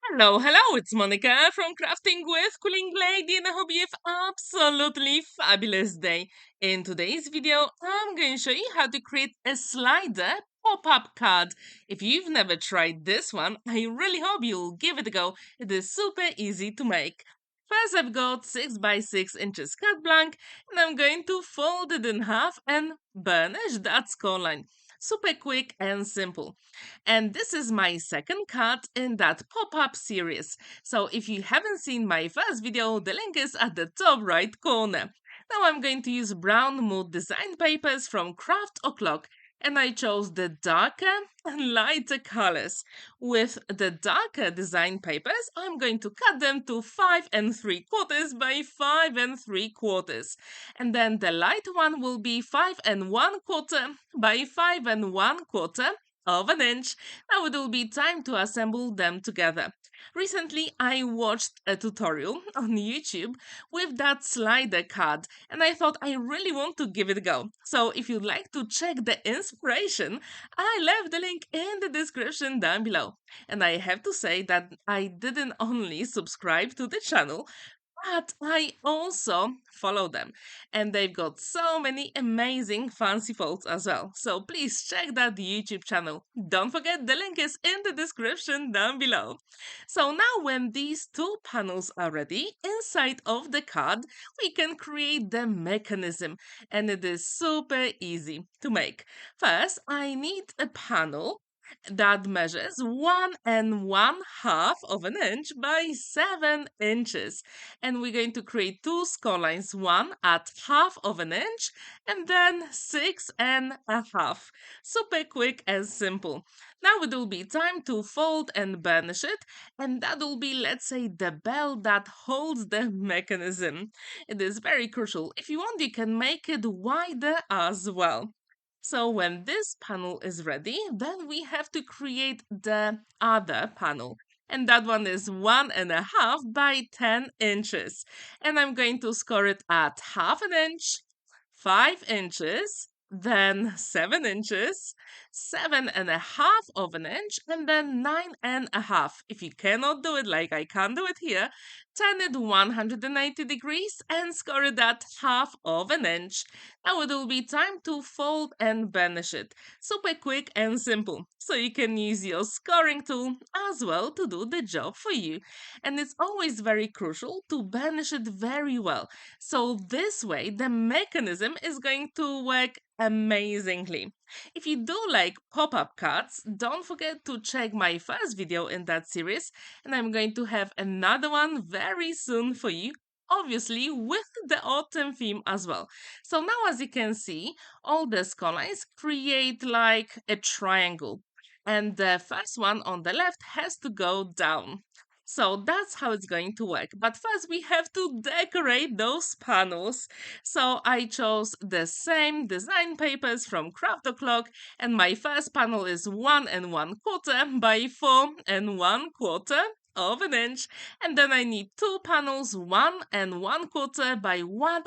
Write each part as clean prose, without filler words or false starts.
Hello, it's Monica from Crafting with Quilling Lady, and I hope you have absolutely fabulous day. In today's video, I'm going to show you how to create a slider pop-up card. If you've never tried this one, I really hope you'll give it a go. It is super easy to make. First, I've got 6 by 6 inches cut blank, and I'm going to fold it in half and burnish that scoreline. Super quick and simple. And this is my second cut in that pop-up series. So if you haven't seen my first video, the link is at the top right corner. Now I'm going to use brown mood design papers from Craft O'Clock, and I chose the darker and lighter colors. With the darker design papers, I'm going to cut them to 5 3/4 by 5 3/4. And then the light one will be 5 1/4 by 5 1/4 of an inch. Now it will be time to assemble them together. Recently, I watched a tutorial on YouTube with that slider card, and I thought I really want to give it a go. So if you'd like to check the inspiration, I left the link in the description down below. And I have to say that I didn't only subscribe to the channel, but I also follow them, and they've got so many amazing fancy folds as well. So please check that YouTube channel. Don't forget the link is in the description down below. So now when these two panels are ready, inside of the card, we can create the mechanism, and it is super easy to make. First, I need a panel that measures 1 1/2 of an inch by 7 inches. And we're going to create two score lines, one at 1/2 of an inch and then 6 1/2. Super quick and simple. Now it will be time to fold and burnish it, and that will be, let's say, the bell that holds the mechanism. It is very crucial. If you want, you can make it wider as well. So when this panel is ready, then we have to create the other panel. And that one is 1 1/2 by 10 inches. And I'm going to score it at 1/2 an inch, 5 inches, then 7 inches, 7 1/2 of an inch, and then 9 1/2. If you cannot do it like I can do it here, turn it 180 degrees and score it at 1/2 of an inch. Now it will be time to fold and burnish it. Super quick and simple. So you can use your scoring tool as well to do the job for you. And it's always very crucial to burnish it very well. So this way the mechanism is going to work amazingly. If you do like pop-up cards, don't forget to check my first video in that series, and I'm going to have another one very soon for you, obviously with the autumn theme as well. So now as you can see, all the score lines create like a triangle, and the first one on the left has to go down. So that's how it's going to work. But first we have to decorate those panels. So I chose the same design papers from Craft O'Clock, and my first panel is 1 1/4 by 4 1/4 of an inch, and then I need two panels 1 1/4 by 1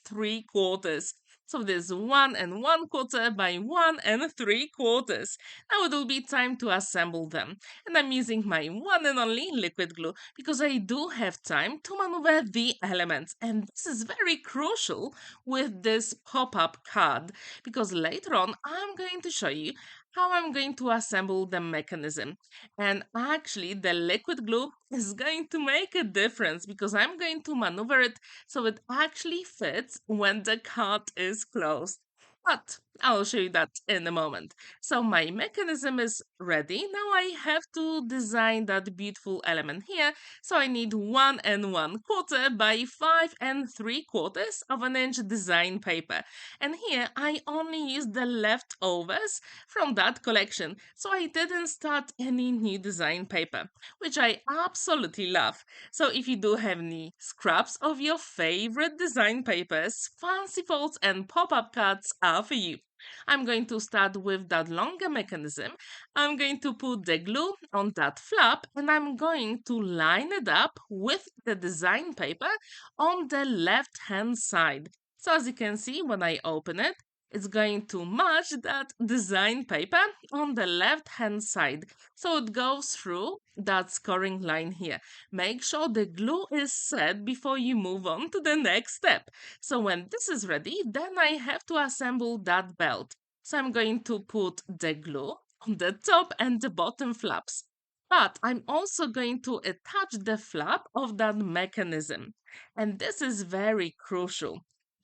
3/4. So this 1 1/4 by 1 3/4. Now it will be time to assemble them, and I'm using my one and only liquid glue because I do have time to maneuver the elements, and this is very crucial with this pop-up card because later on I'm going to show you how I'm going to assemble the mechanism. And actually the liquid glue is going to make a difference because I'm going to maneuver it so it actually fits when the card is closed. But I'll show you that in a moment. So my mechanism is ready. Now I have to design that beautiful element here. So I need 1 1/4 by 5 3/4 of an inch design paper. And here I only used the leftovers from that collection. So I didn't start any new design paper, which I absolutely love. So if you do have any scraps of your favorite design papers, fancy folds and pop-up cards are for you. I'm going to start with that longer mechanism. I'm going to put the glue on that flap, and I'm going to line it up with the design paper on the left hand side. So as you can see, when I open it, it's going to match that design paper on the left hand side. So it goes through that scoring line here. Make sure the glue is set before you move on to the next step. So when this is ready, then I have to assemble that belt. So I'm going to put the glue on the top and the bottom flaps. But I'm also going to attach the flap of that mechanism. And this is very crucial.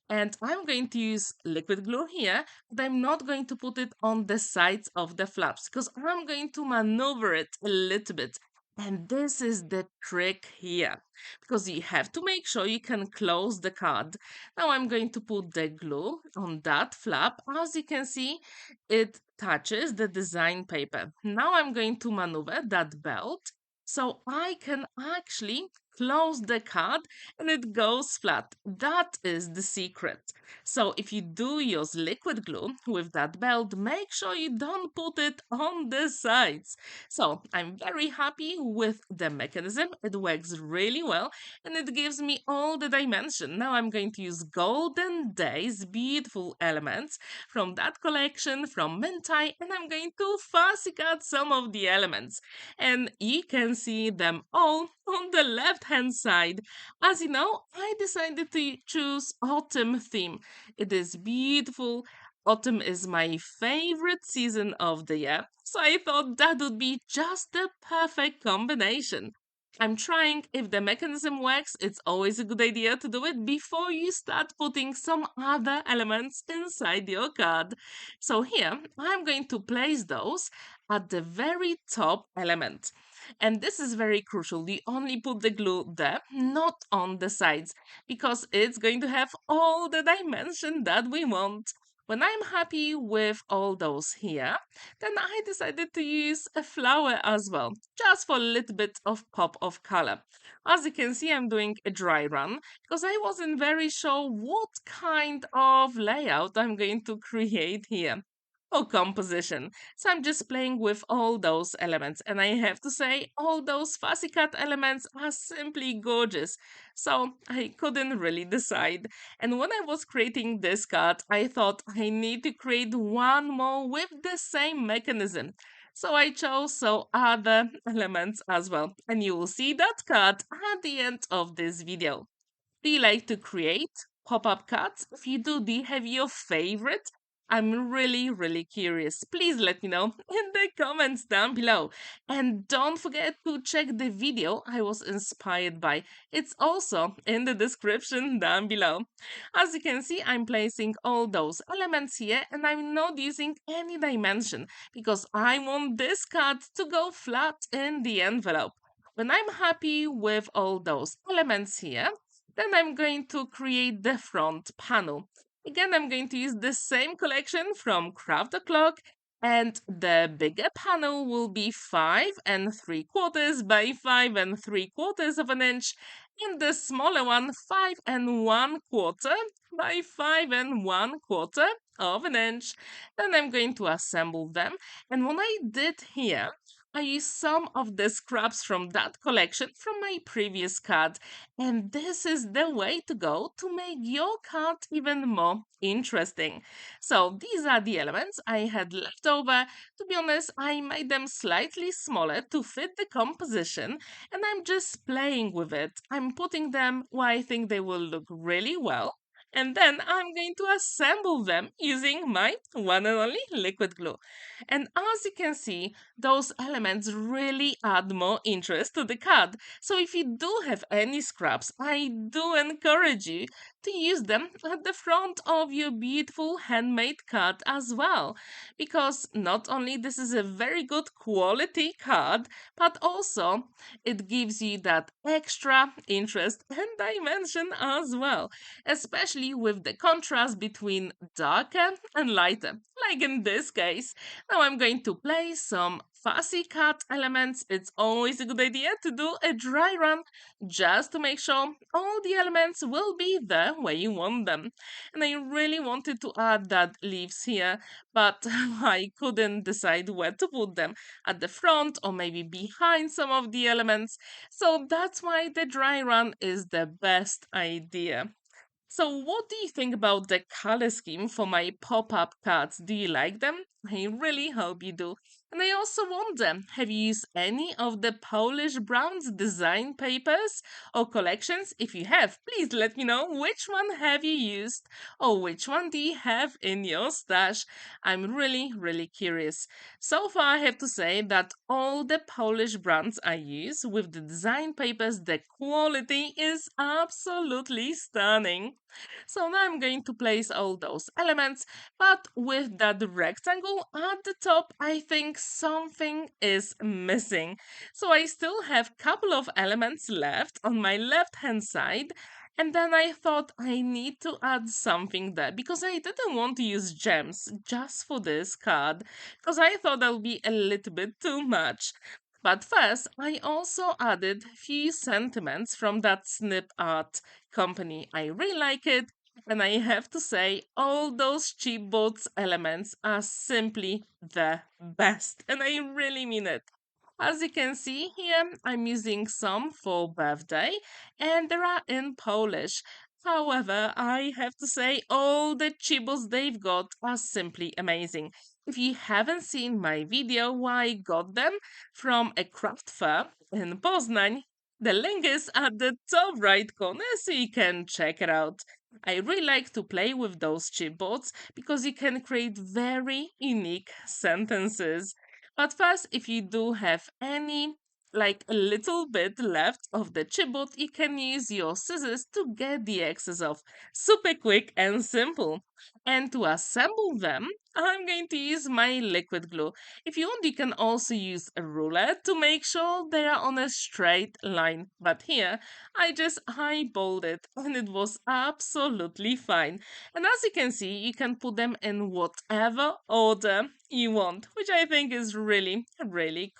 And I'm going to use liquid glue here, but I'm not going to put it on the sides of the flaps because I'm going to maneuver it a little bit. And this is the trick here, because you have to make sure you can close the card. Now I'm going to put the glue on that flap. As you can see, it touches the design paper. Now I'm going to maneuver that belt so I can actually close the card and it goes flat. That is the secret. So if you do use liquid glue with that belt, make sure you don't put it on the sides. So I'm very happy with the mechanism. It works really well and it gives me all the dimension. Now I'm going to use Golden Days beautiful elements from that collection from Mintay, and I'm going to fussy cut some of the elements. And you can see them all on the left hand side. As you know, I decided to choose autumn theme. It is beautiful. Autumn is my favorite season of the year, so I thought that would be just the perfect combination. I'm trying if the mechanism works, it's always a good idea to do it before you start putting some other elements inside your card. So here, I'm going to place those at the very top element. And this is very crucial. You only put the glue there, not on the sides, because it's going to have all the dimension that we want. When I'm happy with all those here, then I decided to use a flower as well, just for a little bit of pop of color. As you can see, I'm doing a dry run because I wasn't very sure what kind of layout I'm going to create here. Oh, composition. So I'm just playing with all those elements, and I have to say, all those fussy cut elements are simply gorgeous. So I couldn't really decide. And when I was creating this card, I thought I need to create one more with the same mechanism. So I chose so other elements as well. And you will see that card at the end of this video. Do you like to create pop-up cards? If you do you have your favorite? I'm really curious. Please let me know in the comments down below. And don't forget to check the video I was inspired by. It's also in the description down below. As you can see, I'm placing all those elements here and I'm not using any dimension because I want this card to go flat in the envelope. When I'm happy with all those elements here, then I'm going to create the front panel. Again, I'm going to use the same collection from Craft O'Clock, and the bigger panel will be 5 3/4 by 5 3/4 of an inch, and the smaller one 5 1/4 by 5 1/4 of an inch. Then I'm going to assemble them, and what I did here, I used some of the scraps from that collection from my previous card, and this is the way to go to make your card even more interesting. So these are the elements I had left over. To be honest, I made them slightly smaller to fit the composition, and I'm just playing with it. I'm putting them where I think they will look really well. And then I'm going to assemble them using my one and only liquid glue. And as you can see, those elements really add more interest to the card. So if you do have any scraps, I do encourage you to use them at the front of your beautiful handmade card as well. Because not only this is a very good quality card, but also it gives you that extra interest and dimension as well, especially with the contrast between darker and lighter, like in this case. Now I'm going to place some fussy cut elements. It's always a good idea to do a dry run just to make sure all the elements will be there where you want them. And I really wanted to add that leaves here, but I couldn't decide where to put them, at the front or maybe behind some of the elements. So that's why the dry run is the best idea. So, what do you think about the color scheme for my pop up cards? Do you like them? I really hope you do. And I also wonder, have you used any of the Polish Brown's design papers or collections? If you have, please let me know which one have you used or which one do you have in your stash. I'm really curious. So far, I have to say that all the Polish brands I use with the design papers, the quality is absolutely stunning. So now I'm going to place all those elements, but with that rectangle at the top, I think something is missing. So I still have couple of elements left on my left hand side. And then I thought I need to add something there because I didn't want to use gems just for this card because I thought that would be a little bit too much. But first, I also added few sentiments from that SnipArt company. I really like it, and I have to say, all those chipboards elements are simply the best, and I really mean it. As you can see here, I'm using some for birthday, and they are in Polish. However, I have to say, all the chibos they've got are simply amazing. If you haven't seen my video where I got them from a craft fair in Poznań, the link is at the top right corner so you can check it out. I really like to play with those chipboards because you can create very unique sentences. But first, if you do have any, like a little bit left of the chipboard, you can use your scissors to get the excess off. Super quick and simple. And to assemble them, I'm going to use my liquid glue. If you want, you can also use a ruler to make sure they are on a straight line. But here, I just eyeballed it and it was absolutely fine. And as you can see, you can put them in whatever order you want, which I think is really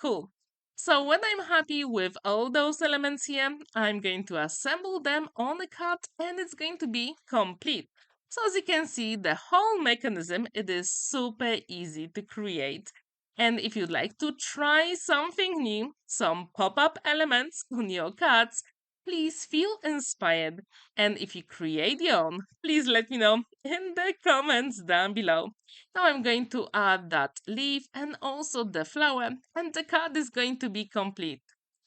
cool. So when I'm happy with all those elements here, I'm going to assemble them on a card and it's going to be complete. So as you can see, the whole mechanism, it is super easy to create. And if you'd like to try something new, some pop-up elements on your cards, please feel inspired. And if you create your own, please let me know in the comments down below. Now I'm going to add that leaf and also the flower, and the card is going to be complete.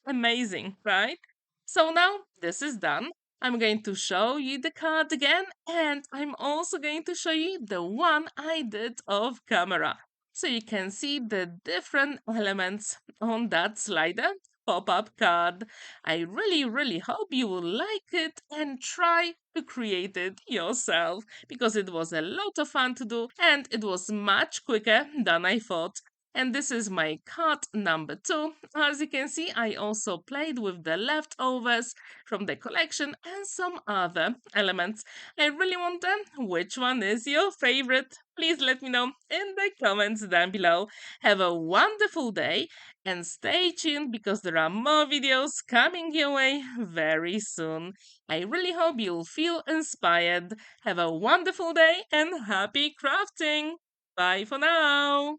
Amazing, right? So now this is done. I'm going to show you the card again, and I'm also going to show you the one I did off camera. So you can see the different elements on that slider pop-up card. I really hope you will like it and try to create it yourself because it was a lot of fun to do and it was much quicker than I thought. And this is my card number 2. As you can see, I also played with the leftovers from the collection and some other elements. I really wonder which one is your favorite. Please let me know in the comments down below. Have a wonderful day and stay tuned because there are more videos coming your way very soon. I really hope you'll feel inspired. Have a wonderful day and happy crafting! Bye for now!